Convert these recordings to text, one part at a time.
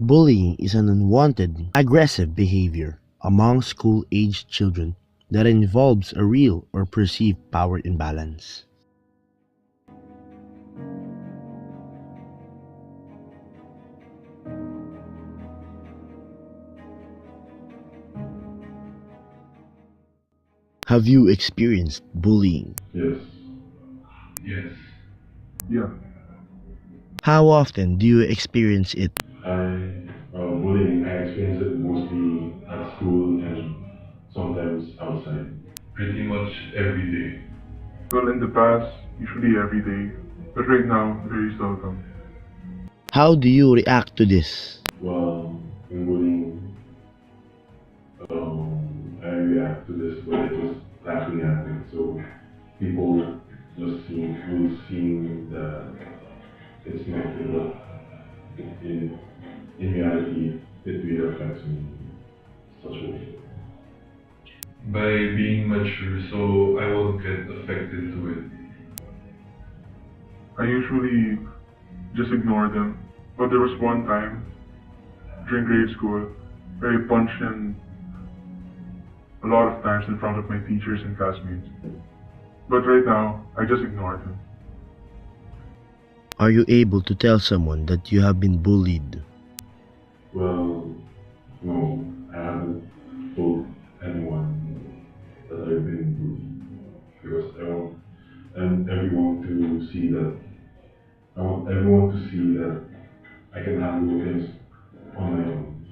Bullying is an unwanted, aggressive behavior among school-aged children that involves a real or perceived power imbalance. Have you experienced bullying? Yes. Yes. Yeah. How often do you experience it? Bullying, I experience it mostly at school and sometimes outside. Pretty much every day. Well, in the past, usually every day, but right now, very seldom. How do you react to this? Well, in bullying, I react to this by just laughing at it. So people just will seem that it's nothing, but in reality, it really affects me in such a way. By being mature, so I won't get affected to it. I usually just ignore them, but there was one time during grade school where I punched him a lot of times in front of my teachers and classmates. But right now, I just ignored him. Are you able to tell someone that you have been bullied? Well, no, I haven't told anyone that I've been bullied because I want everyone to see that I can handle things on my own.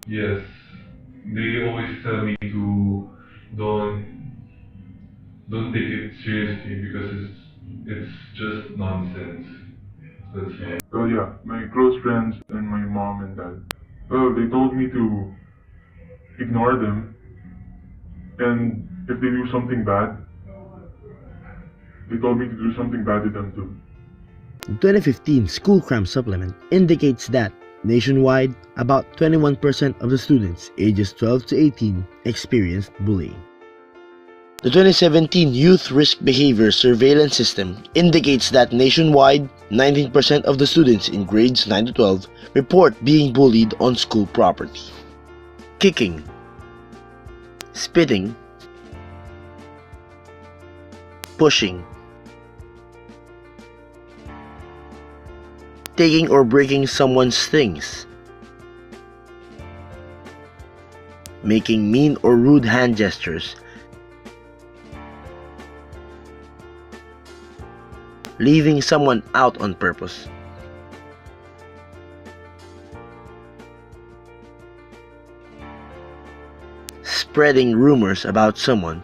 Yes, they always tell me to don't take it seriously because it's just nonsense. That's all. Well, yeah, my close friends and my mom and dad. Well, they told me to ignore them, and if they do something bad, they told me to do something bad to them too. The 2015 School Crime Supplement indicates that nationwide, about 21% of the students ages 12 to 18 experienced bullying. The 2017 Youth Risk Behavior Surveillance System indicates that nationwide, 19% of the students in grades 9 to 12 report being bullied on school property. Kicking, spitting, pushing, taking or breaking someone's things, making mean or rude hand gestures, leaving someone out on purpose, spreading rumors about someone,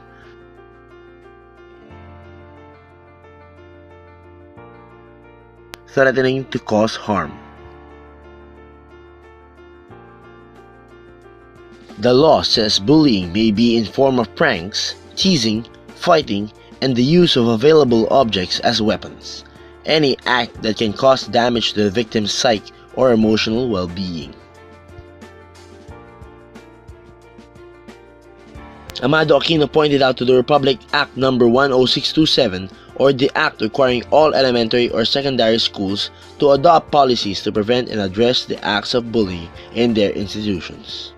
threatening to cause harm. The law says bullying may be in form of pranks, teasing, fighting, and the use of available objects as weapons. Any act that can cause damage to the victim's psyche or emotional well-being. Amado Aquino pointed out to the Republic Act No. 10627, or the act requiring all elementary or secondary schools to adopt policies to prevent and address the acts of bullying in their institutions.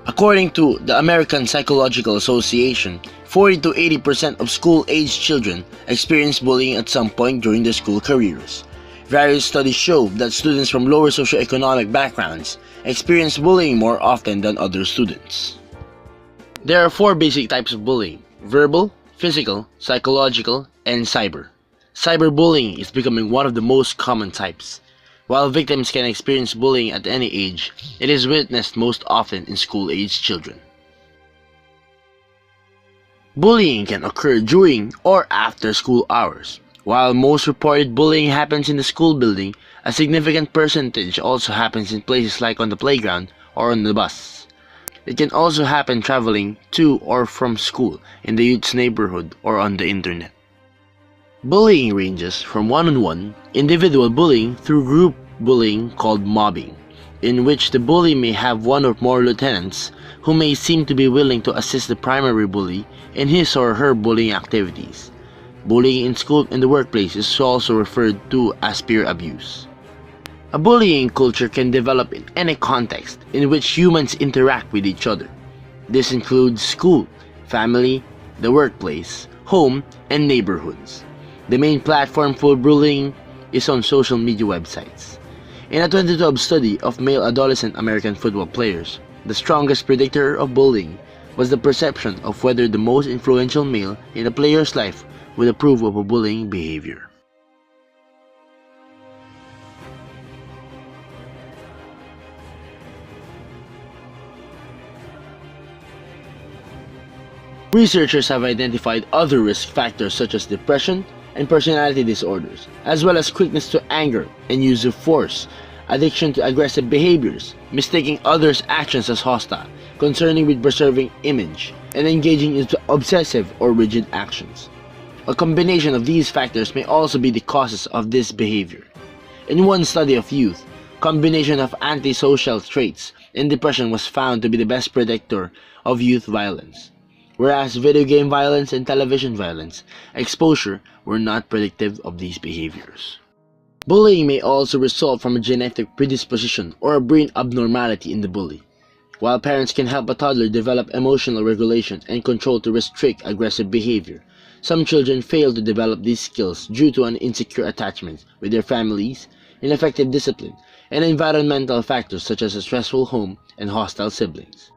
According to the American Psychological Association, 40 to 80% of school-aged children experience bullying at some point during their school careers. Various studies show that students from lower socioeconomic backgrounds experience bullying more often than other students. There are 4 basic types of bullying: verbal, physical, psychological, and cyber. Cyberbullying is becoming one of the most common types. While victims can experience bullying at any age, it is witnessed most often in school-aged children. Bullying can occur during or after school hours. While most reported bullying happens in the school building, a significant percentage also happens in places like on the playground or on the bus. It can also happen traveling to or from school, in the youth's neighborhood, or on the internet. Bullying ranges from one-on-one, individual bullying, through group bullying called mobbing, in which the bully may have one or more lieutenants who may seem to be willing to assist the primary bully in his or her bullying activities. Bullying in school and the workplace is also referred to as peer abuse. A bullying culture can develop in any context in which humans interact with each other. This includes school, family, the workplace, home, and neighborhoods. The main platform for bullying is on social media websites. In a 2012 study of male adolescent American football players, the strongest predictor of bullying was the perception of whether the most influential male in a player's life would approve of a bullying behavior. Researchers have identified other risk factors such as depression and personality disorders, as well as quickness to anger and use of force, addiction to aggressive behaviors, mistaking others' actions as hostile, concerning with preserving image, and engaging in obsessive or rigid actions. A combination of these factors may also be the causes of this behavior. In one study of youth, combination of antisocial traits and depression was found to be the best predictor of youth violence, whereas video game violence and television violence exposure were not predictive of these behaviors. Bullying may also result from a genetic predisposition or a brain abnormality in the bully. While parents can help a toddler develop emotional regulation and control to restrict aggressive behavior, some children fail to develop these skills due to an insecure attachment with their families, ineffective discipline, and environmental factors such as a stressful home and hostile siblings.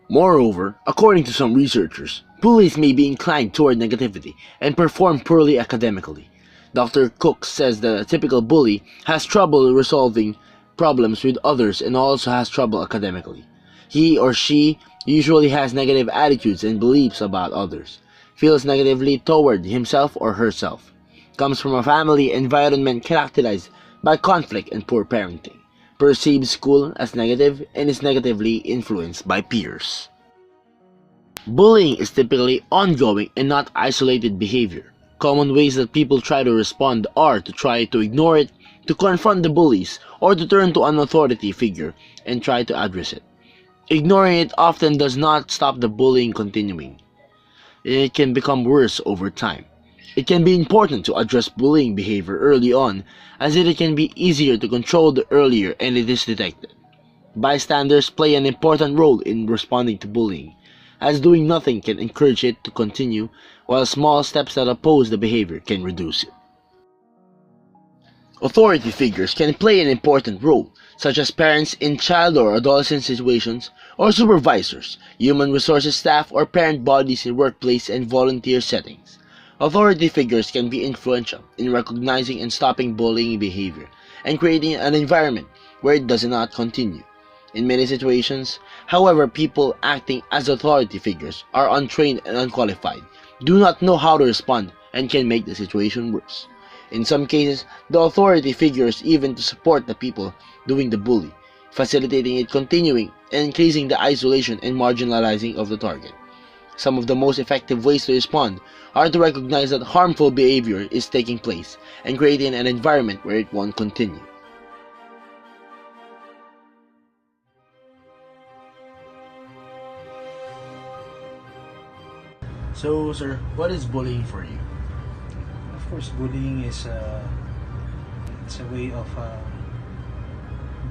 Moreover, according to some researchers, bullies may be inclined toward negativity and perform poorly academically. Dr. Cook says that a typical bully has trouble resolving problems with others and also has trouble academically. He or she usually has negative attitudes and beliefs about others, feels negatively toward himself or herself, comes from a family environment characterized by conflict and poor parenting, perceives school as negative, and is negatively influenced by peers. Bullying is typically ongoing and not isolated behavior. Common ways that people try to respond are to try to ignore it, to confront the bullies, or to turn to an authority figure and try to address it. Ignoring it often does not stop the bullying continuing. It can become worse over time. It can be important to address bullying behavior early on, as it can be easier to control the earlier and it is detected. Bystanders play an important role in responding to bullying, as doing nothing can encourage it to continue, while small steps that oppose the behavior can reduce it. Authority figures can play an important role, such as parents in child or adolescent situations, or supervisors, human resources staff, or parent bodies in workplace and volunteer settings. Authority figures can be influential in recognizing and stopping bullying behavior, and creating an environment where it does not continue. In many situations, however, people acting as authority figures are untrained and unqualified, do not know how to respond, and can make the situation worse. In some cases, the authority figures even to support the people doing the bully, facilitating it continuing and increasing the isolation and marginalizing of the target. Some of the most effective ways to respond are to recognize that harmful behavior is taking place and creating an environment where it won't continue. So, sir, what is bullying for you? Of course, bullying is it's a way of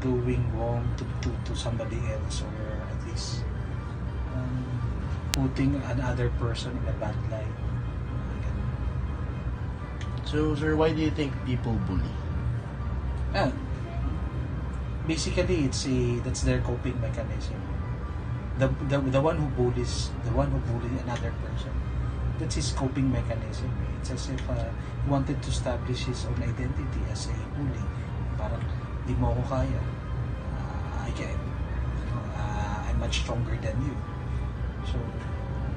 doing wrong to somebody else, or at least putting another person in a bad light. So, sir, why do you think people bully? Basically, that's their coping mechanism. The one who bullies another person, that's his coping mechanism. It's as if he wanted to establish his own identity as a bully. Parang di mo ako kaya. I'm much stronger than you. So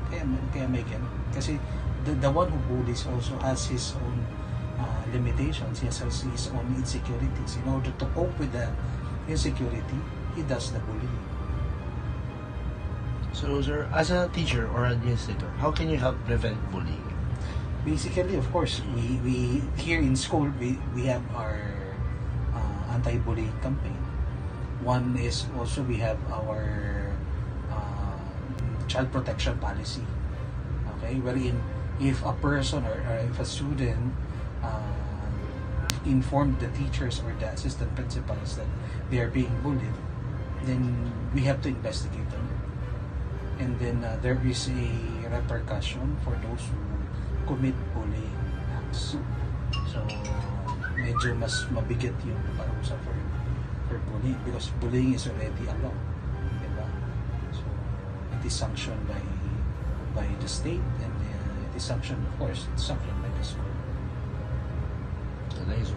kaya may ganun. Kasi the one who bullies also has his own limitations. He has his own insecurities. In order to cope with the insecurity, he does the bullying. So, sir, as a teacher or administrator, how can you help prevent bullying? Basically, of course, we here in school we have our anti-bullying campaign. One is also we have our child protection policy. Okay, wherein if a person or if a student inform the teachers or the assistant principals that they are being bullied, then we have to investigate them. And then there is a repercussion for those who commit bullying acts. So, medyo mas mabigat yung parusa for bullying because bullying is already a law. Diba? So, it is sanctioned by the state and it is sanctioned, of course, it's sanctioned by the school. Nice.